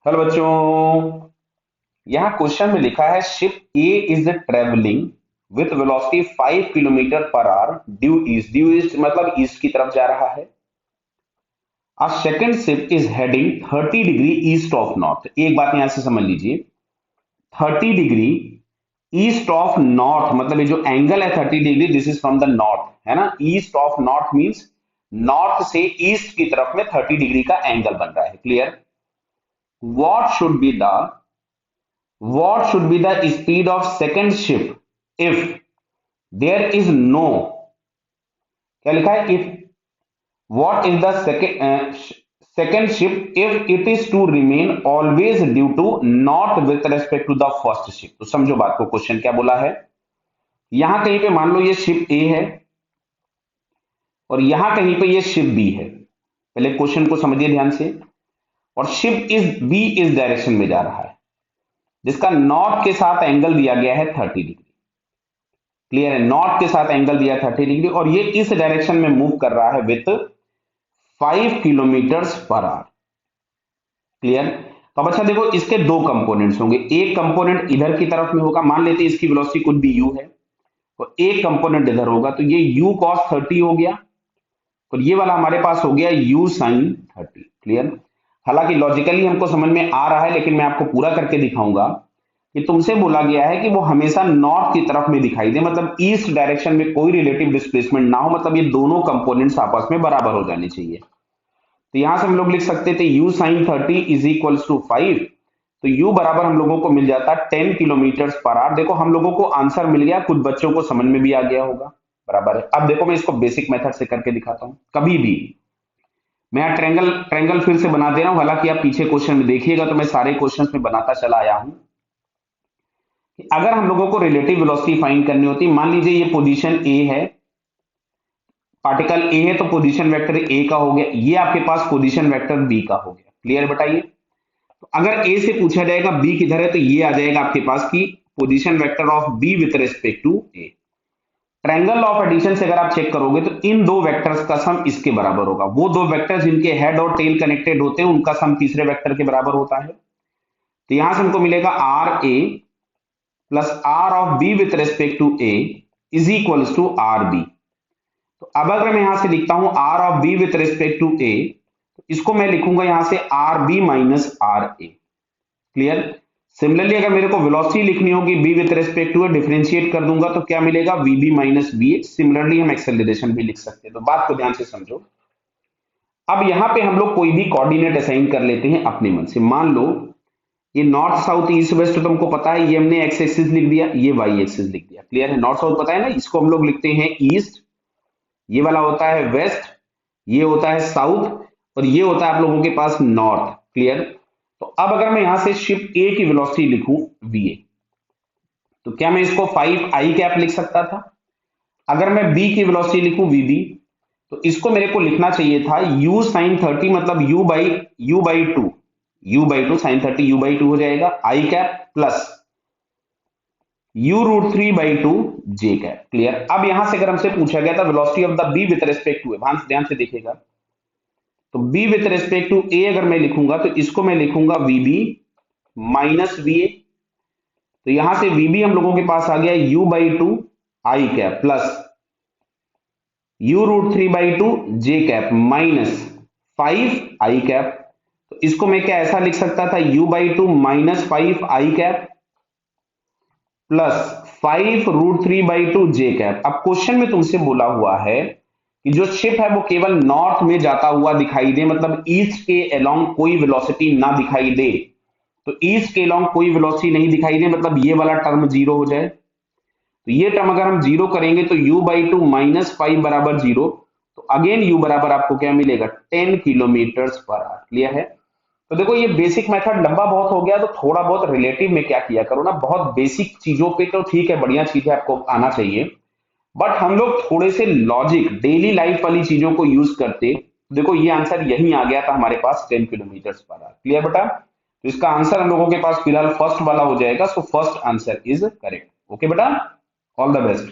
Hello बच्चों। यहाँ question में लिखा है ship A is travelling with velocity 5 kilometre per hour due east मतलब ईस्ट की तरफ जा रहा है। A second ship is heading 30 degree east of north. एक बात यहां से समझ लीजिए, 30 डिग्री ईस्ट ऑफ नॉर्थ मतलब ये जो एंगल है 30 degree, this is from the north, है ना। East of north means north से ईस्ट की तरफ में 30 डिग्री का एंगल बन रहा है। Clear. What should be the what should be the speed of second ship if there is no, क्या लिखा है, if what is the second ship if it is to remain always due to not with respect to the first ship। तो समझो बात को, question क्या बोला है। यहां कहीं पे मान लो ये शिप ए है और यहां कहीं पे ये शिप बी है। पहले क्वेश्चन को समझिए ध्यान से। और शिप इज बी इस डायरेक्शन में जा रहा है जिसका नॉर्थ के साथ एंगल दिया गया है 30 डिग्री। क्लियर है, नॉर्थ के साथ एंगल दिया 30 डिग्री और ये इस डायरेक्शन में मूव कर रहा है with 5 kilometre per hour. Clear. तो अब अच्छा देखो, इसके दो कंपोनेंट्स होंगे। एक कंपोनेंट इधर की तरफ में होगा, मान लेते हैं इसकी वेलोसिटी कुछ भी u है, तो एक कंपोनेंट इधर होगा तो ये u cos 30 हो गया और ये वाला हमारे पास हो गया u sin 30। क्लियर। हालांकि लॉजिकली हमको समझ में आ रहा है लेकिन मैं आपको पूरा करके दिखाऊंगा कि तुमसे बोला गया है कि वो हमेशा नॉर्थ की तरफ में दिखाई दे, मतलब ईस्ट डायरेक्शन में कोई रिलेटिव डिस्प्लेसमेंट ना हो, मतलब ये दोनों कंपोनेंट्स आपस में बराबर हो जाने चाहिए। तो यहां से हम लोग लिख सकते थे u sin 30 is equal to 5, तो u बराबर हम लोगों को मिल जाता 10 किलोमीटर पर आवर। देखो हम लोगों को आंसर मिल गया, कुछ बच्चों को समझ में भी आ गया होगा। बराबर है। अब देखो मैं इसको बेसिक मेथड से करके दिखाता हूं। कभी भी मैं ट्रेंगल ट्रेंगल फिर से बना दे रहा हूं, हालांकि आप पीछे क्वेश्चन में देखिएगा तो मैं सारे क्वेश्चंस में बनाता चला आया हूं। अगर हम लोगों को रिलेटिव वेलोसिटी फाइंड करनी होती, मान लीजिए ये पोजीशन ए है, पार्टिकल ए है तो पोजीशन वेक्टर ए का हो गया, ये आपके पास पोजीशन वेक्टर बी का हो गया। क्लियर बताइए। तो अगर ए से पूछा जाएगा बी किधर है तो ये आ जाएगा आपके पास की position vector of B with respect to A. Triangle law of addition से अगर आप चेक करोगे तो इन दो वेक्टर्स का सम इसके बराबर होगा। वो दो वेक्टर्स जिनके हेड और टेल कनेक्टेड होते हैं उनका सम तीसरे वेक्टर के बराबर होता है। तो यहां से हमको मिलेगा R A plus R of B with respect to A is equals to R B. तो अब अगर मैं यहां से लिखता हूं R of B with respect to A, तो इसको मैं लिखूंगा यहां से R B minus R A. Clear. Similarly अगर मेरे को वेलोसिटी लिखनी होगी B with respect to A, differentiate कर दूंगा तो क्या मिलेगा V B minus B A. Similarly हम एक्सेलरेशन भी लिख सकते हैं। तो बात को ध्यान से समझो। अब यहां पे हम लोग कोई भी कोऑर्डिनेट असाइन कर लेते हैं अपने मन से। मान लो ये नॉर्थ साउथ ईस्ट वेस्ट तो तुमको पता है, ये हमने एक्स एक्सिस लिख दिया, ये वाई एक्सिस लिख दिया। क्लियर है, नॉर्थ साउथ पता है ना, इसको हम लोग लिखते हैं ईस्ट, ये वाला होता है वेस्ट, ये होता है साउथ और ये होता है आप लोगों के पास नॉर्थ। क्लियर। तो अब अगर मैं यहां से शिप ए की वेलोसिटी लिखूं वी ए, तो क्या मैं इसको 5 आई कैप लिख सकता था। अगर मैं बी की वेलोसिटी लिखूं वी बी, तो इसको मेरे को लिखना चाहिए था u sin 30 मतलब u by 2 sin 30 u by 2 हो जाएगा I cap plus u√3/2 j cap. Clear. अब यहां से अगर हमसे पूछा गया था velocity of the B with respect to A, ध्यान से देखिएगा, तो b with respect to a अगर मैं लिखूंगा तो इसको मैं लिखूंगा vb माइनस va। तो यहां से vb हम लोगों के पास आ गया u/2 I cap plus u√3/2 j cap minus 5 I cap. तो इसको मैं क्या ऐसा लिख सकता था u/2 minus 5 I cap plus 5√3/2 J cap. अब क्वेश्चन में तुमसे बोला हुआ है कि जो शिप है वो केवल नॉर्थ में जाता हुआ दिखाई दे, मतलब ईस्ट के अलोंग कोई वेलोसिटी ना दिखाई दे। तो ईस्ट के अलोंग कोई वेलोसिटी नहीं दिखाई दे मतलब ये वाला टर्म जीरो हो जाए। तो ये टर्म अगर हम जीरो करेंगे तो u/2 माइनस 5 बराबर जीरो, तो अगेन u बराबर आपको क्या मिलेगा 10 किलोमीटर पर आवर। क्लियर है। तो देखो ये बेसिक मेथड लंबा बहुत हो गया, तो थोड़ा बहुत रिलेटिव में क्या किया करो ना, बहुत बेसिक चीजों पे तो ठीक है, बढ़िया चीज है, आपको आना चाहिए, बट हम लोग थोड़े से लॉजिक डेली लाइफ वाली चीजों को यूज करते। देखो ये आंसर यही आ गया था हमारे पास 10 किलोमीटर पर आवर। क्लियर बेटा। तो इसका आंसर हम लोगों के पास फिलहाल फर्स्ट वाला हो जाएगा, so first answer is correct. Okay बेटा, ऑल द बेस्ट।